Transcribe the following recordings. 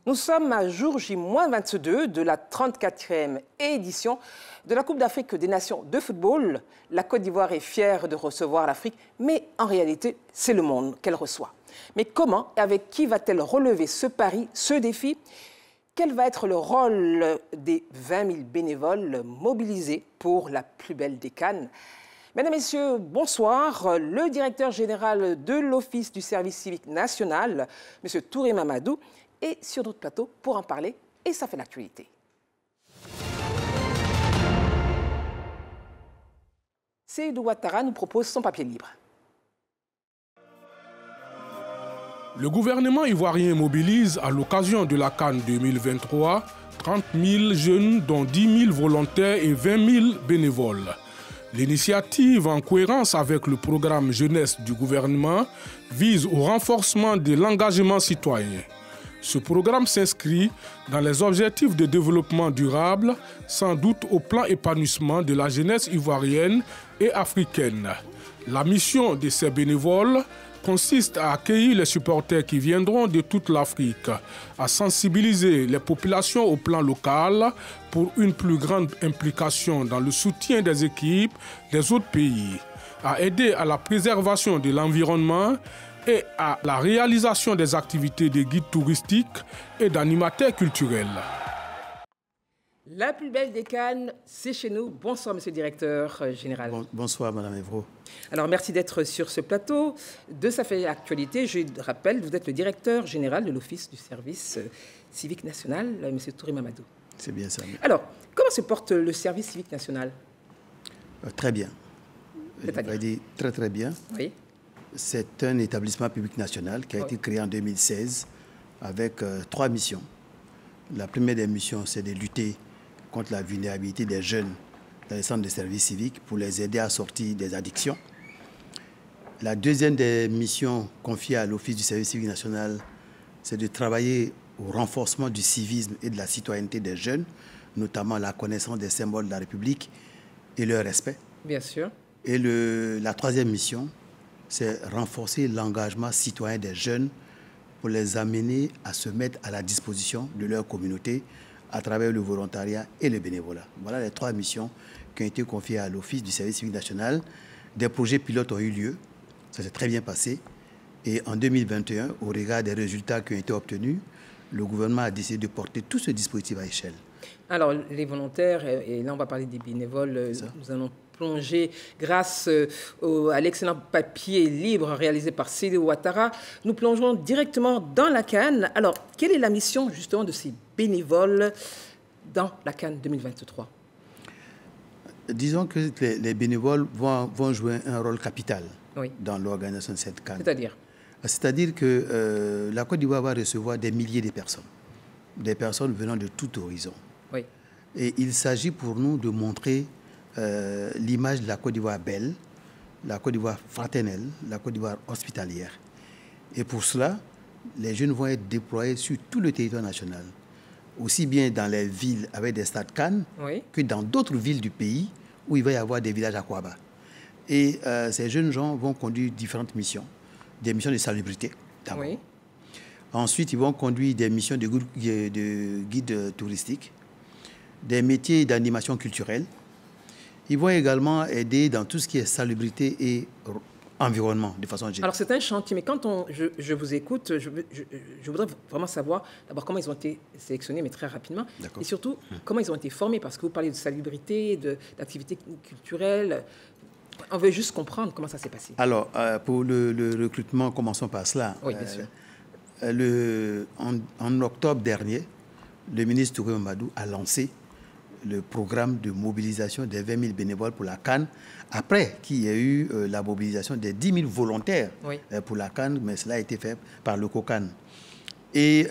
Nous sommes à jour J-22 de la 34e édition de la Coupe d'Afrique des Nations de football. La Côte d'Ivoire est fière de recevoir l'Afrique, mais en réalité, c'est le monde qu'elle reçoit. Mais comment et avec qui va-t-elle relever ce pari, ce défi? Quel va être le rôle des 20 000 bénévoles mobilisés pour la plus belle des CAN? Mesdames, Messieurs, bonsoir. Le directeur général de l'Office du service civique national, M. Touré Mamadou, est sur notre plateau pour en parler et ça fait l'actualité. Seydou Ouattara nous propose son papier libre. Le gouvernement ivoirien mobilise à l'occasion de la CAN 2023 30 000 jeunes, dont 10 000 volontaires et 20 000 bénévoles. L'initiative, en cohérence avec le programme jeunesse du gouvernement, vise au renforcement de l'engagement citoyen. Ce programme s'inscrit dans les objectifs de développement durable, sans doute au plan épanouissement de la jeunesse ivoirienne et africaine. La mission de ces bénévoles consiste à accueillir les supporters qui viendront de toute l'Afrique, à sensibiliser les populations au plan local pour une plus grande implication dans le soutien des équipes des autres pays, à aider à la préservation de l'environnement et à la réalisation des activités de guides touristiques et d'animateurs culturels. La plus belle des CAN, c'est chez nous. Bonsoir, monsieur le directeur général. Bonsoir, madame Evro. Alors, merci d'être sur ce plateau. De Ça fait actualité, je rappelle, vous êtes le directeur général de l'Office du service civique national, monsieur Touré Mamadou. C'est bien ça. Alors, comment se porte le service civique national? Très bien. Je vais dire très, très bien. Oui. C'est un établissement public national qui a été créé en 2016 avec 3 missions. La première des missions, c'est de lutter contre la vulnérabilité des jeunes dans les centres de services civiques pour les aider à sortir des addictions. La deuxième des missions confiées à l'Office du service civique national, c'est de travailler au renforcement du civisme et de la citoyenneté des jeunes, notamment la connaissance des symboles de la République et leur respect. Bien sûr. Et la troisième mission, c'est renforcer l'engagement citoyen des jeunes pour les amener à se mettre à la disposition de leur communauté à travers le volontariat et le bénévolat. Voilà les 3 missions qui ont été confiées à l'Office du service civique national. Des projets pilotes ont eu lieu, ça s'est très bien passé. Et en 2021, au regard des résultats qui ont été obtenus, le gouvernement a décidé de porter tout ce dispositif à échelle. Alors, les volontaires, et là on va parler des bénévoles, nous allons plonger grâce à l'excellent papier libre réalisé par Seydou Ouattara. Nous plongeons directement dans la CAN. Alors, quelle est la mission justement de ces bénévoles dans la CAN 2023? Disons que les bénévoles vont jouer un rôle capital dans l'organisation de cette CAN. C'est-à-dire? C'est-à-dire que la Côte d'Ivoire va recevoir des milliers de personnes venant de tout horizon. Oui. Et il s'agit pour nous de montrer l'image de la Côte d'Ivoire belle, la Côte d'Ivoire fraternelle, la Côte d'Ivoire hospitalière. Et pour cela, les jeunes vont être déployés sur tout le territoire national, aussi bien dans les villes avec des stades CAN que dans d'autres villes du pays où il va y avoir des villages aquabats. Et ces jeunes gens vont conduire différentes missions, des missions de salubrité d'abord. Oui. Ensuite, ils vont conduire des missions de guides touristiques, des métiers d'animation culturelle. Ils vont également aider dans tout ce qui est salubrité et environnement, de façon générale. Alors, c'est un chantier, mais quand je vous écoute, je voudrais vraiment savoir d'abord comment ils ont été sélectionnés, mais très rapidement, et surtout comment ils ont été formés, parce que vous parlez de salubrité, d'activités culturelles. On veut juste comprendre comment ça s'est passé. Alors, pour le recrutement, commençons par cela. Oui, bien sûr. En octobre dernier, le ministre Touré Mamadou a lancé le programme de mobilisation des 20 000 bénévoles pour la CAN, après qu'il y ait eu la mobilisation des 10 000 volontaires pour la CAN, mais cela a été fait par le COCAN. Et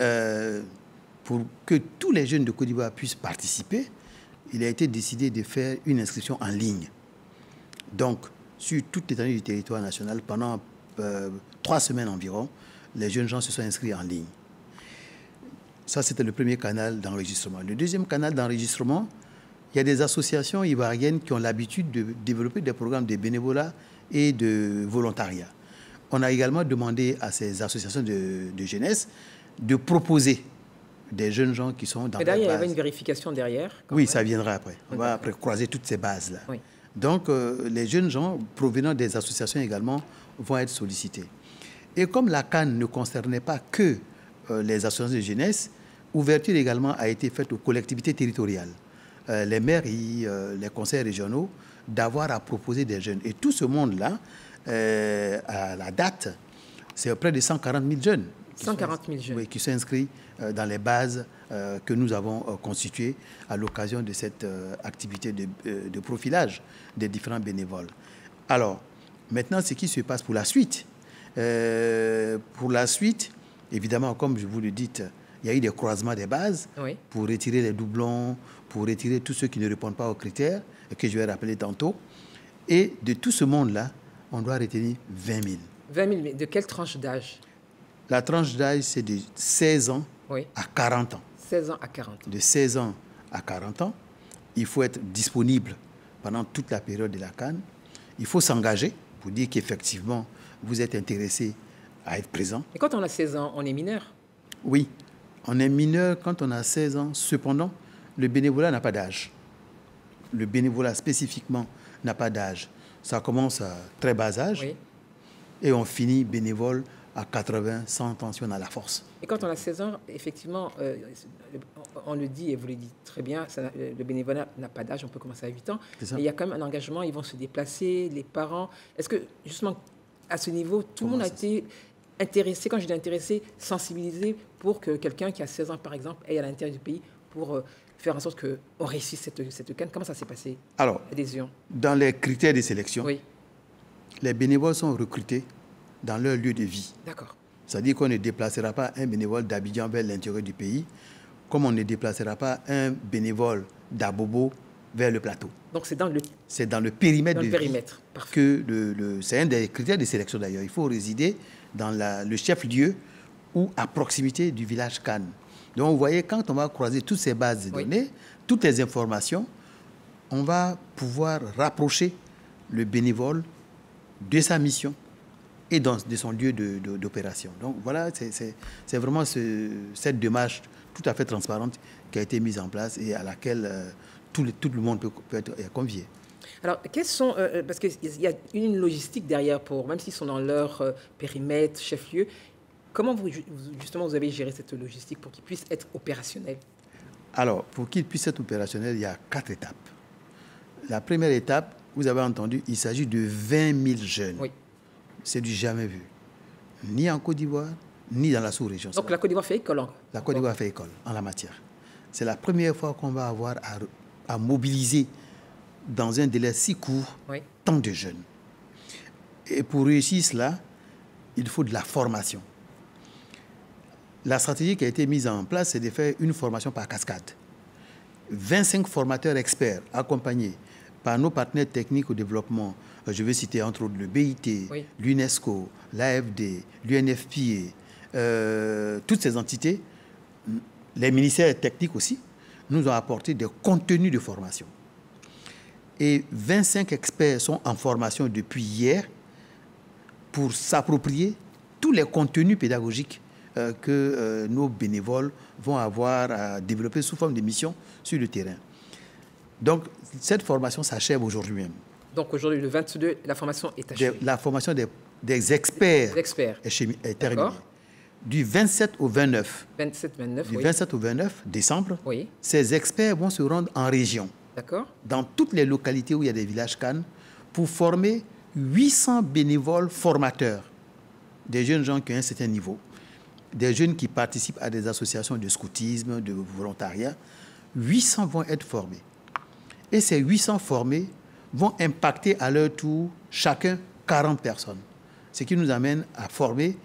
pour que tous les jeunes de Côte d'Ivoire puissent participer, il a été décidé de faire une inscription en ligne. Donc, sur toute l'étendue du territoire national, pendant 3 semaines environ, les jeunes gens se sont inscrits en ligne. Ça, c'était le premier canal d'enregistrement. Le deuxième canal d'enregistrement, il y a des associations ivoiriennes qui ont l'habitude de développer des programmes de bénévolat et de volontariat. On a également demandé à ces associations de jeunesse de proposer des jeunes gens qui sont dans les bases. Il y avait une vérification derrière. Oui, ça viendra après. On va après croiser toutes ces bases-là. Oui. Donc, les jeunes gens provenant des associations également vont être sollicités. Et comme la CAN ne concernait pas que les associations de jeunesse, ouverture également a été faite aux collectivités territoriales, les mairies, les conseils régionaux, d'avoir à proposer des jeunes. Et tout ce monde-là, à la date, c'est près de 140 000 jeunes. 140 000 jeunes. Oui, qui sont inscrits dans les bases que nous avons constituées à l'occasion de cette activité de profilage des différents bénévoles. Alors, maintenant, ce qui se passe pour la suite. Pour la suite, évidemment, comme je vous le dis, il y a eu des croisements des bases pour retirer les doublons, pour retirer tous ceux qui ne répondent pas aux critères, que je vais rappeler tantôt. Et de tout ce monde-là, on doit retenir 20 000. 20 000, mais de quelle tranche d'âge? La tranche d'âge, c'est de 16 ans à 40 ans. 16 ans à 40 ans. De 16 ans à 40 ans, il faut être disponible pendant toute la période de la CAN. Il faut s'engager pour dire qu'effectivement, vous êtes intéressé à être présent. Et quand on a 16 ans, on est mineur? Oui, on est mineur quand on a 16 ans. Cependant, le bénévolat n'a pas d'âge. Le bénévolat spécifiquement n'a pas d'âge. Ça commence à très bas âge et on finit bénévole à 80, 100 ans si on a la force. Et quand on a 16 ans, effectivement, on le dit et vous le dites très bien, le bénévolat n'a pas d'âge, on peut commencer à 8 ans. Mais il y a quand même un engagement, ils vont se déplacer, les parents. Est-ce que, justement, à ce niveau, tout le monde a été intéressé, quand je dis intéressé, sensibilisé pour que quelqu'un qui a 16 ans, par exemple, aille à l'intérieur du pays pour faire en sorte qu'on réussisse cette CAN? Comment ça s'est passé? Alors, l'adhésion? Dans les critères de sélection, les bénévoles sont recrutés dans leur lieu de vie. D'accord. C'est-à-dire qu'on ne déplacera pas un bénévole d'Abidjan vers l'intérieur du pays, comme on ne déplacera pas un bénévole d'Abobo vers le plateau. Donc c'est dans le périmètre de vie que c'est un des critères de sélection d'ailleurs. Il faut résider dans le chef-lieu ou à proximité du village CAN. Donc vous voyez, quand on va croiser toutes ces bases de données, toutes les informations, on va pouvoir rapprocher le bénévole de sa mission et de son lieu d'opération. Donc voilà, c'est vraiment cette démarche tout à fait transparente qui a été mise en place et à laquelle tout le monde peut être convié. Alors, quels sont, parce qu'il y a une logistique derrière, même s'ils sont dans leur périmètre, chef-lieu, comment justement vous avez géré cette logistique pour qu'ils puissent être opérationnels? Alors, pour qu'ils puissent être opérationnels, il y a 4 étapes. La première étape, vous avez entendu, il s'agit de 20 000 jeunes. Oui. C'est du jamais vu. Ni en Côte d'Ivoire, ni dans la sous-région. Donc la Côte d'Ivoire fait école? La Côte d'Ivoire fait école en la matière. C'est la première fois qu'on va avoir à mobiliser dans un délai si court tant de jeunes. Et pour réussir cela, il faut de la formation. La stratégie qui a été mise en place, c'est de faire une formation par cascade. 25 formateurs experts accompagnés par nos partenaires techniques au développement. Je vais citer entre autres le BIT, l'UNESCO, l'AFD, l'UNFPA, toutes ces entités, les ministères techniques aussi, nous ont apporté des contenus de formation. Et 25 experts sont en formation depuis hier pour s'approprier tous les contenus pédagogiques que nos bénévoles vont avoir à développer sous forme de missions sur le terrain. Donc, cette formation s'achève aujourd'hui même. Donc, aujourd'hui, le 22, la formation est achevée. La formation des experts est terminée. Du 27 au 29, 27 au 29 décembre, ces experts vont se rendre en région, dans toutes les localités où il y a des villages CAN, pour former 800 bénévoles formateurs, des jeunes gens qui ont un certain niveau, des jeunes qui participent à des associations de scoutisme, de volontariat. 800 vont être formés. Et ces 800 formés vont impacter à leur tour chacun 40 personnes. Ce qui nous amène à former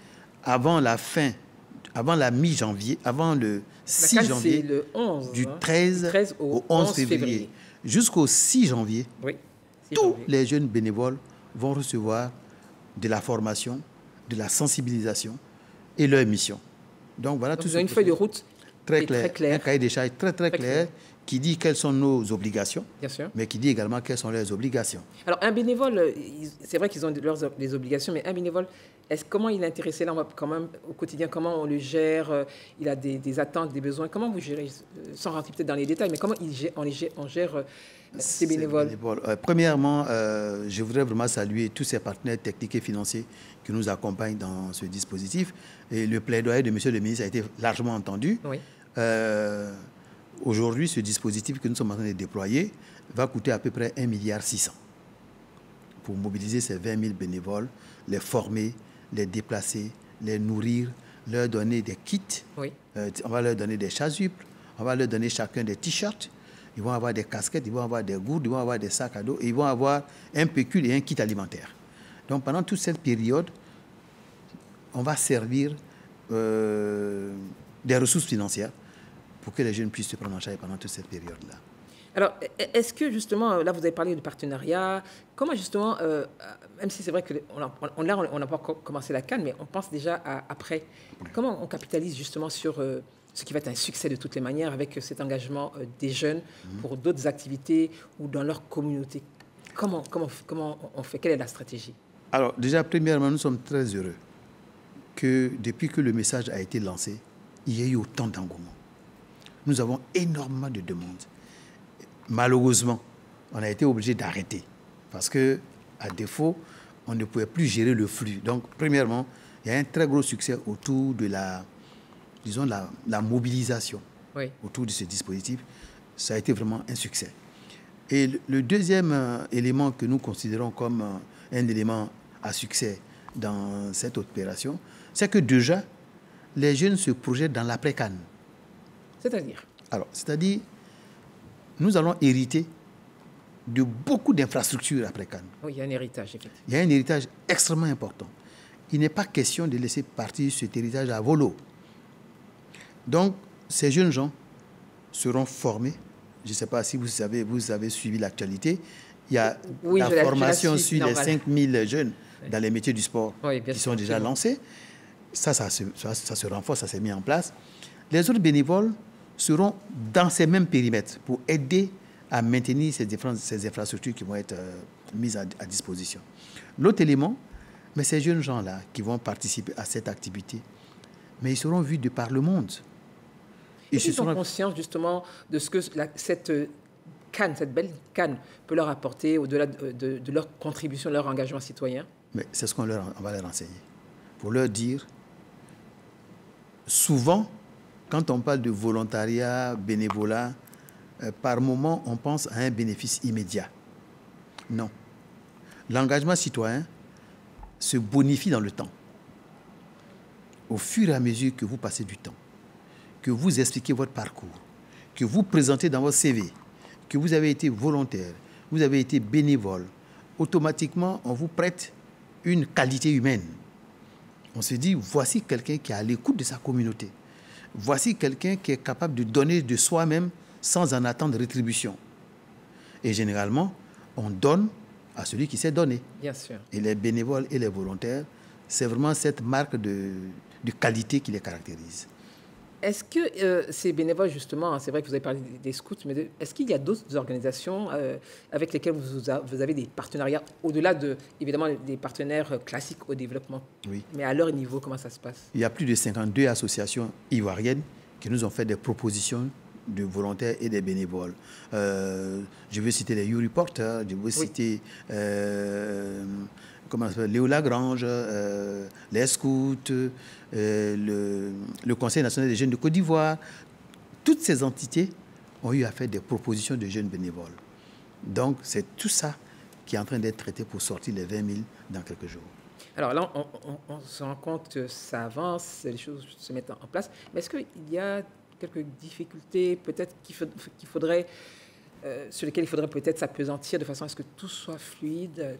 avant la mi-janvier, avant le 6 janvier, le 11, du 13 au 11 février. Jusqu'au 6 janvier, tous les jeunes bénévoles vont recevoir de la formation, de la sensibilisation et leur mission. Donc voilà. Donc tout une feuille de route très clair, un cahier des charges très clair qui dit quelles sont nos obligations, bien sûr, mais qui dit également quelles sont leurs obligations. Alors, un bénévole, c'est vrai qu'ils ont les obligations, mais un bénévole, comment il est intéressé là, quand même, au quotidien, comment on le gère, il a des attentes, des besoins, comment vous gérez, sans rentrer peut-être dans les détails, mais comment on gère ces bénévoles? Premièrement, je voudrais vraiment saluer tous ces partenaires techniques et financiers qui nous accompagnent dans ce dispositif. Et le plaidoyer de M. le ministre a été largement entendu. Oui. Aujourd'hui, ce dispositif que nous sommes en train de déployer va coûter à peu près 1,6 milliard pour mobiliser ces 20 000 bénévoles, les former, les déplacer, les nourrir, leur donner des kits. Oui. On va leur donner des chasubles, on va leur donner chacun des t-shirts. Ils vont avoir des casquettes, ils vont avoir des gourdes, ils vont avoir des sacs à dos, et ils vont avoir un pécule et un kit alimentaire. Donc pendant toute cette période, on va servir des ressources financières pour que les jeunes puissent se prendre en charge pendant toute cette période-là. Alors, est-ce que justement, là vous avez parlé de partenariat, comment justement, même si c'est vrai qu'on n'a pas encore commencé la CAN, mais on pense déjà après, comment on capitalise justement sur ce qui va être un succès de toutes les manières avec cet engagement des jeunes pour d'autres activités ou dans leur communauté? Comment on fait? Quelle est la stratégie? Alors déjà, premièrement, nous sommes très heureux que depuis que le message a été lancé, il y a eu autant d'engouement. Nous avons énormément de demandes. Malheureusement, on a été obligé d'arrêter parce que, à défaut, on ne pouvait plus gérer le flux. Donc, premièrement, il y a un très gros succès autour de la mobilisation, oui, autour de ce dispositif. Ça a été vraiment un succès. Et le deuxième élément que nous considérons comme un élément à succès dans cette opération, c'est que déjà, les jeunes se projettent dans l'après-CAN. C'est-à-dire? Alors, c'est-à-dire, nous allons hériter de beaucoup d'infrastructures après CAN. Oui, il y a un héritage, effectivement. Il y a un héritage extrêmement important. Il n'est pas question de laisser partir cet héritage à volo. Donc, ces jeunes gens seront formés. Je ne sais pas si vous avez suivi l'actualité. Il y a la formation sur les 5000 jeunes dans les métiers du sport, oui, qui sont déjà lancés. Ça se renforce, ça s'est mis en place. Les autres bénévoles seront dans ces mêmes périmètres pour aider à maintenir ces infrastructures qui vont être mises à disposition. L'autre élément, mais ces jeunes gens-là qui vont participer à cette activité, mais ils seront vus de par le monde. Ils ont conscience justement de ce que cette CAN, cette belle CAN peut leur apporter au-delà de leur contribution, leur engagement citoyen? Mais c'est ce qu'on va leur enseigner. Pour leur dire, souvent, quand on parle de volontariat, bénévolat, par moment, on pense à un bénéfice immédiat. Non. L'engagement citoyen se bonifie dans le temps. Au fur et à mesure que vous passez du temps, que vous expliquez votre parcours, que vous présentez dans votre CV, que vous avez été volontaire, vous avez été bénévole, automatiquement, on vous prête une qualité humaine. On se dit, voici quelqu'un qui est à l'écoute de sa communauté. Voici quelqu'un qui est capable de donner de soi-même sans en attendre rétribution. Et généralement, on donne à celui qui s'est donné. Bien sûr. Et les bénévoles et les volontaires, c'est vraiment cette marque de qualité qui les caractérise. Est-ce que ces bénévoles, justement, c'est vrai que vous avez parlé des scouts, mais est-ce qu'il y a d'autres organisations avec lesquelles vous avez des partenariats, au-delà évidemment, des partenaires classiques au développement? Oui. Mais à leur niveau, comment ça se passe? Il y a plus de 52 associations ivoiriennes qui nous ont fait des propositions de volontaires et des bénévoles. Je veux citer les YouReporters, je veux citer Léo Lagrange, les scouts, le Conseil national des jeunes de Côte d'Ivoire. Toutes ces entités ont eu à faire des propositions de jeunes bénévoles. Donc, c'est tout ça qui est en train d'être traité pour sortir les 20 000 dans quelques jours. Alors là, on se rend compte que ça avance, les choses se mettent en place. Mais est-ce qu'il y a quelques difficultés, peut-être qu'il faudrait, sur lesquelles il faudrait peut-être s'appesantir de façon à ce que tout soit fluide,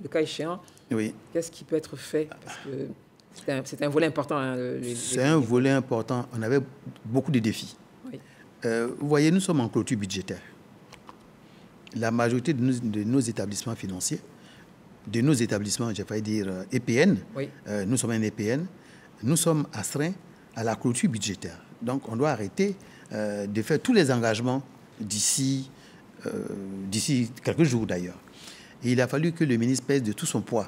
le cas échéant? Oui. Qu'est-ce qui peut être fait? Parce que c'est un volet important. Hein, c'est un volet important. On avait beaucoup de défis. Oui. Vous voyez, nous sommes en clôture budgétaire. La majorité de nos établissements financiers, de nos établissements, j'ai failli dire EPN, oui. Nous sommes un EPN, nous sommes astreints à la clôture budgétaire. Donc, on doit arrêter de faire tous les engagements d'ici quelques jours d'ailleurs. Et il a fallu que le ministre pèse de tout son poids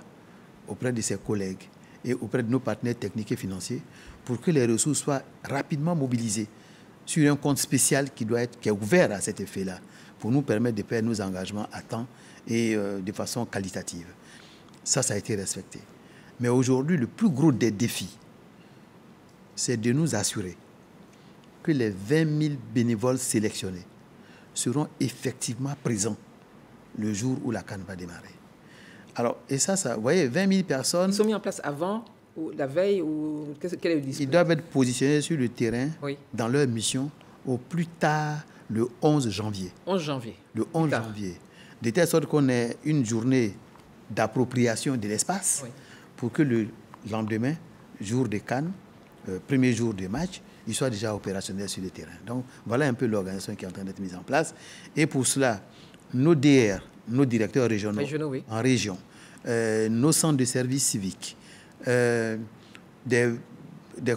auprès de ses collègues et auprès de nos partenaires techniques et financiers pour que les ressources soient rapidement mobilisées sur un compte spécial qui est ouvert à cet effet-là, pour nous permettre de payer nos engagements à temps et de façon qualitative. Ça a été respecté. Mais aujourd'hui, le plus gros des défis, c'est de nous assurer que les 20 000 bénévoles sélectionnés seront effectivement présents le jour où la CAN va démarrer. Alors, et ça, vous voyez, 20 000 personnes... Ils sont mis en place avant, ou la veille, ou quel est le dispositif? Ils doivent être positionnés sur le terrain, oui, dans leur mission, au plus tard le 11 janvier. 11 janvier. Le 11 janvier. De telle sorte qu'on ait une journée d'appropriation de l'espace, oui, pour que le lendemain, jour de CAN, premier jour de match, ils soient déjà opérationnels sur le terrain. Donc, voilà un peu l'organisation qui est en train d'être mise en place. Et pour cela, nos DR, nos directeurs régionaux oui, en région, nos centres de services civiques, des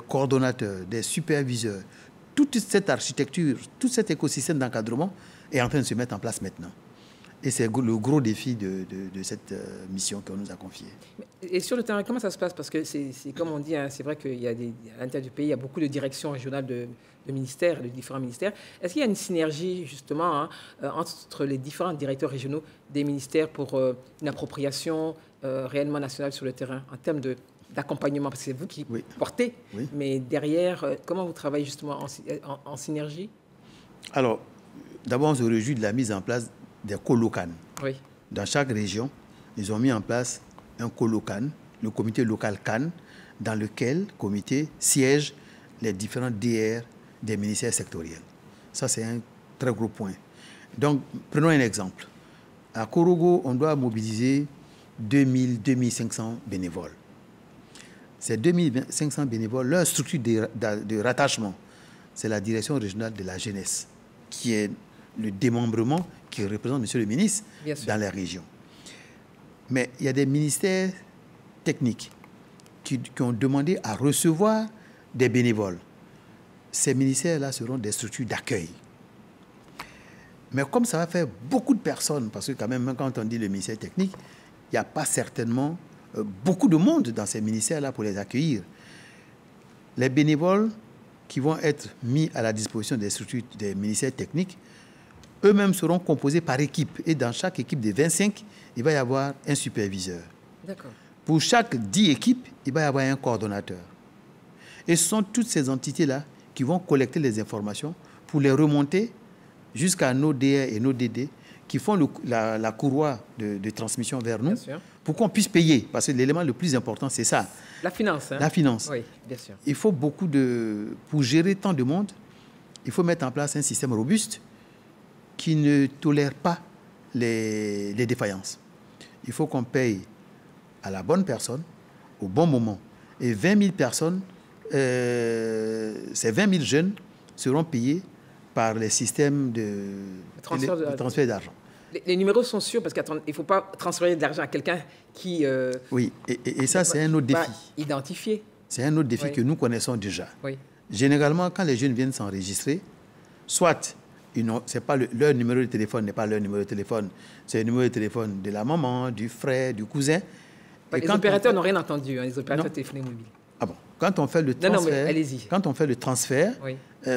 coordonnateurs, des superviseurs, toute cette architecture, tout cet écosystème d'encadrement est en train de se mettre en place maintenant. Et c'est le gros défi de cette mission qu'on nous a confiée. Et sur le terrain, comment ça se passe? Parce que c'est comme on dit, hein, c'est vrai qu'à l'intérieur du pays, il y a beaucoup de directions régionales de ministères, de différents ministères. Est-ce qu'il y a une synergie, justement, hein, entre les différents directeurs régionaux des ministères pour une appropriation réellement nationale sur le terrain, en termes d'accompagnement? Parce que c'est vous qui oui, portez, oui, mais derrière, comment vous travaillez justement en synergie? Alors, d'abord, on se réjouit de la mise en place des colocanes. Oui. Dans chaque région, ils ont mis en place un colocan, le comité local CAN, dans lequel comité siègent les différents DR des ministères sectoriels. Ça, c'est un très gros point. Donc, prenons un exemple. À Korogo, on doit mobiliser 2500 bénévoles. Ces 2500 bénévoles, leur structure de rattachement, c'est la direction régionale de la jeunesse, qui est le démembrement qui représente M. le ministre dans les régions. Mais il y a des ministères techniques qui ont demandé à recevoir des bénévoles. Ces ministères-là seront des structures d'accueil. Mais comme ça va faire beaucoup de personnes, parce que quand même, quand on dit le ministère technique, il n'y a pas certainement beaucoup de monde dans ces ministères-là pour les accueillir. Les bénévoles qui vont être mis à la disposition des structures des ministères techniques, eux-mêmes seront composés par équipe. Et dans chaque équipe de 25, il va y avoir un superviseur. Pour chaque 10 équipes, il va y avoir un coordonnateur. Et ce sont toutes ces entités-là qui vont collecter les informations pour les remonter jusqu'à nos DR et nos DD qui font la courroie de transmission vers nous pour qu'on puisse payer. Parce que l'élément le plus important, c'est ça. La finance. Hein? La finance. Oui, bien sûr. Il faut pour gérer tant de monde, il faut mettre en place un système robuste qui ne tolère pas les défaillances. Il faut qu'on paye à la bonne personne, au bon moment. Et 20 000 personnes, ces 20 000 jeunes seront payés par les systèmes de transfert d'argent. Les numéros sont sûrs parce qu'il ne faut pas transférer de l'argent à quelqu'un qui... Oui, et ça, c'est un autre défi. Identifié. C'est un autre défi que nous connaissons déjà. Oui. Généralement, quand les jeunes viennent s'enregistrer, soit c'est pas leur numéro de téléphone n'est pas leur numéro de téléphone, c'est le numéro de téléphone de la maman, du frère, du cousin. Les opérateurs n'ont rien entendu, hein, les opérateurs téléphoniques mobiles. Ah bon? Quand on fait le transfert, allez-y. Quand on fait le transfert,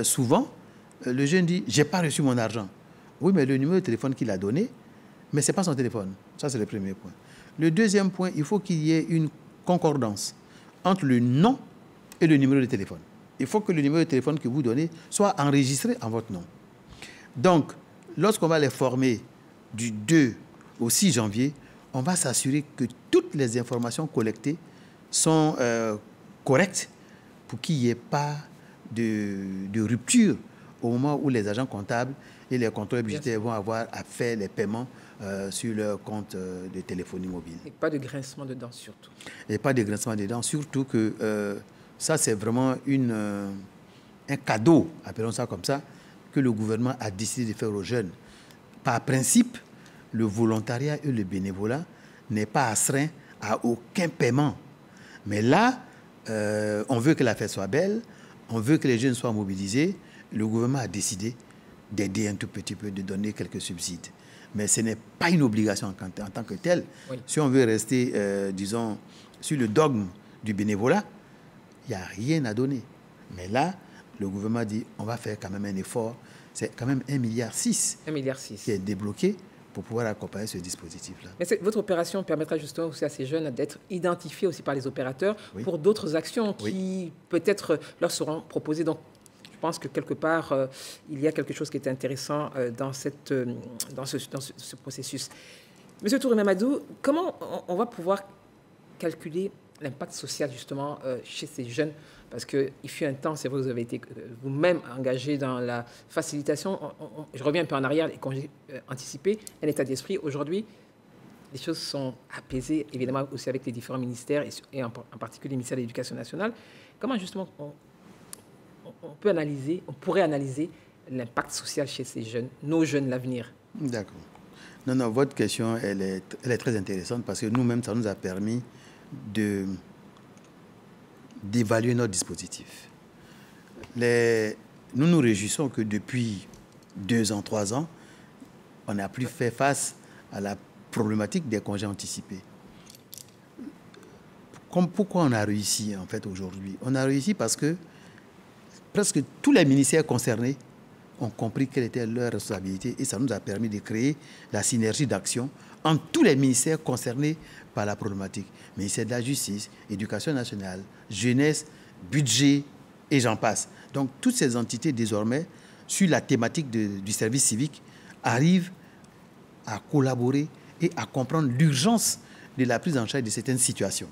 souvent, le jeune dit « j'ai pas reçu mon argent ». Oui, mais le numéro de téléphone qu'il a donné, mais ce n'est pas son téléphone. Ça, c'est le premier point. Le deuxième point, il faut qu'il y ait une concordance entre le nom et le numéro de téléphone. Il faut que le numéro de téléphone que vous donnez soit enregistré en votre nom. Donc, lorsqu'on va les former du 2 au 6 janvier, on va s'assurer que toutes les informations collectées sont correctes pour qu'il n'y ait pas de rupture au moment où les agents comptables et les contrôleurs budgétaires vont avoir à faire les paiements sur leur compte de téléphonie mobile. Et pas de grincement de dents surtout. Et pas de grincement de dents, surtout que ça, c'est vraiment un cadeau, appelons ça comme ça, que le gouvernement a décidé de faire aux jeunes. Par principe, le volontariat et le bénévolat n'est pas astreint à aucun paiement. Mais là, on veut que la fête soit belle, on veut que les jeunes soient mobilisés. Le gouvernement a décidé d'aider un tout petit peu, de donner quelques subsides. Mais ce n'est pas une obligation en tant que telle. Oui. Si on veut rester, disons, sur le dogme du bénévolat, il n'y a rien à donner. Mais là, le gouvernement dit on va faire quand même un effort. C'est quand même 1,6 milliard qui est débloqué pour pouvoir accompagner ce dispositif-là. Mais votre opération permettra justement aussi à ces jeunes d'être identifiés aussi par les opérateurs pour d'autres actions qui peut-être leur seront proposées. Donc, je pense que quelque part, il y a quelque chose qui est intéressant dans ce processus. Monsieur Touré Mamadou, comment on va pouvoir calculer l'impact social justement chez ces jeunes? Parce qu'il fut un temps, c'est vrai, vous avez été vous-même engagé dans la facilitation. Je reviens un peu en arrière, les congés anticipés, un état d'esprit. Aujourd'hui, les choses sont apaisées, évidemment, aussi avec les différents ministères, et en particulier le ministère de l'Éducation nationale. Comment, justement, on pourrait analyser l'impact social chez ces jeunes, nos jeunes, l'avenir? D'accord. Non, votre question, elle est très intéressante parce que nous-mêmes, ça nous a permis d'évaluer notre dispositif. Nous nous réjouissons que depuis 2 ans, 3 ans, on n'a plus fait face à la problématique des congés anticipés. Pourquoi on a réussi en fait aujourd'hui? On a réussi parce que presque tous les ministères concernés ont compris quelle était leur responsabilité et ça nous a permis de créer la synergie d'action entre tous les ministères concernés par la problématique. Ministère de la Justice, Éducation nationale, Jeunesse, Budget et j'en passe. Donc toutes ces entités désormais, sur la thématique du service civique, arrivent à collaborer et à comprendre l'urgence de la prise en charge de certaines situations.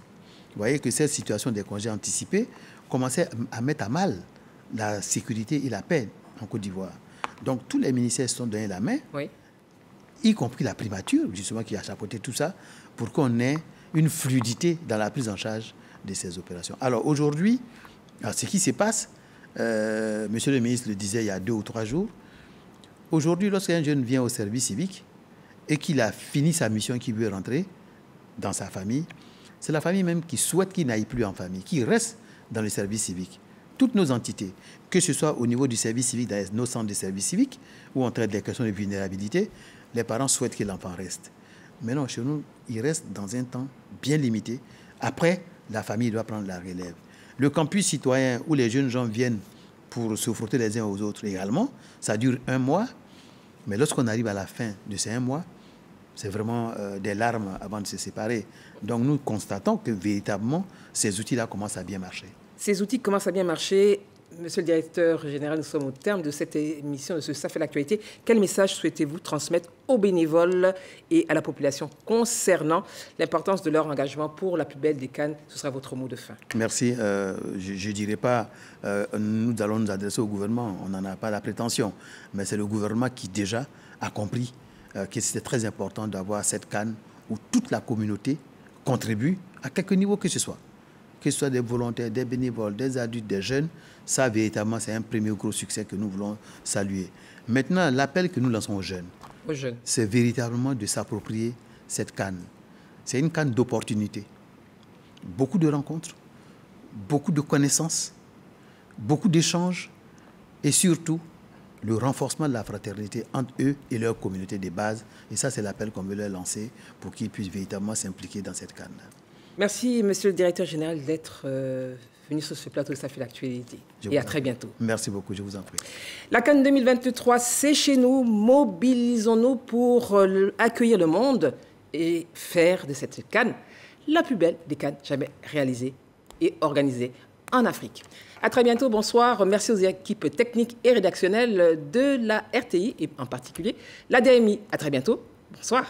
Vous voyez que cette situation des congés anticipés commençait à mettre à mal la sécurité et la paix en Côte d'Ivoire. Donc tous les ministères se sont donné la main, y compris la primature, justement, qui a chapeauté tout ça, pour qu'on ait une fluidité dans la prise en charge de ces opérations. Alors aujourd'hui, ce qui se passe, monsieur le ministre le disait il y a 2 ou 3 jours, aujourd'hui, lorsqu'un jeune vient au service civique et qu'il a fini sa mission et qu'il veut rentrer dans sa famille, c'est la famille même qui souhaite qu'il n'aille plus en famille, qu'il reste dans le service civique. Toutes nos entités, que ce soit au niveau du service civique, dans nos centres de service civique, où on traite des questions de vulnérabilité, les parents souhaitent que l'enfant reste. Mais non, chez nous, il reste dans un temps bien limité. Après, la famille doit prendre la relève. Le campus citoyen, où les jeunes gens viennent pour se frotter les uns aux autres également, ça dure 1 mois. Mais lorsqu'on arrive à la fin de ces 1 mois, c'est vraiment des larmes avant de se séparer. Donc nous constatons que véritablement, ces outils-là commencent à bien marcher. Ces outils commencent à bien marcher. Monsieur le directeur général, nous sommes au terme de cette émission de Ça fait l'actualité. Quel message souhaitez-vous transmettre aux bénévoles et à la population concernant l'importance de leur engagement pour la plus belle des Cannes? Ce sera votre mot de fin. Merci. Je ne dirais pas nous allons nous adresser au gouvernement. On n'en a pas la prétention. Mais c'est le gouvernement qui déjà a compris que c'était très important d'avoir cette Cannes où toute la communauté contribue à quelque niveau que ce soit des volontaires, des bénévoles, des adultes, des jeunes. Ça, véritablement, c'est un premier gros succès que nous voulons saluer. Maintenant, l'appel que nous lançons aux jeunes, c'est véritablement de s'approprier cette Cannes. C'est une Cannes d'opportunités. Beaucoup de rencontres, beaucoup de connaissances, beaucoup d'échanges et surtout le renforcement de la fraternité entre eux et leur communauté de base. Et ça, c'est l'appel qu'on veut leur lancer pour qu'ils puissent véritablement s'impliquer dans cette Cannes. Merci, monsieur le directeur général, d'être venu sur ce plateau. Ça fait l'actualité. Et à très bientôt. Merci beaucoup, je vous en prie. La Cannes 2023, c'est chez nous. Mobilisons-nous pour accueillir le monde et faire de cette Cannes la plus belle des Cannes jamais réalisée et organisée en Afrique. À très bientôt, bonsoir. Merci aux équipes techniques et rédactionnelles de la RTI et en particulier la DMI. À très bientôt, bonsoir.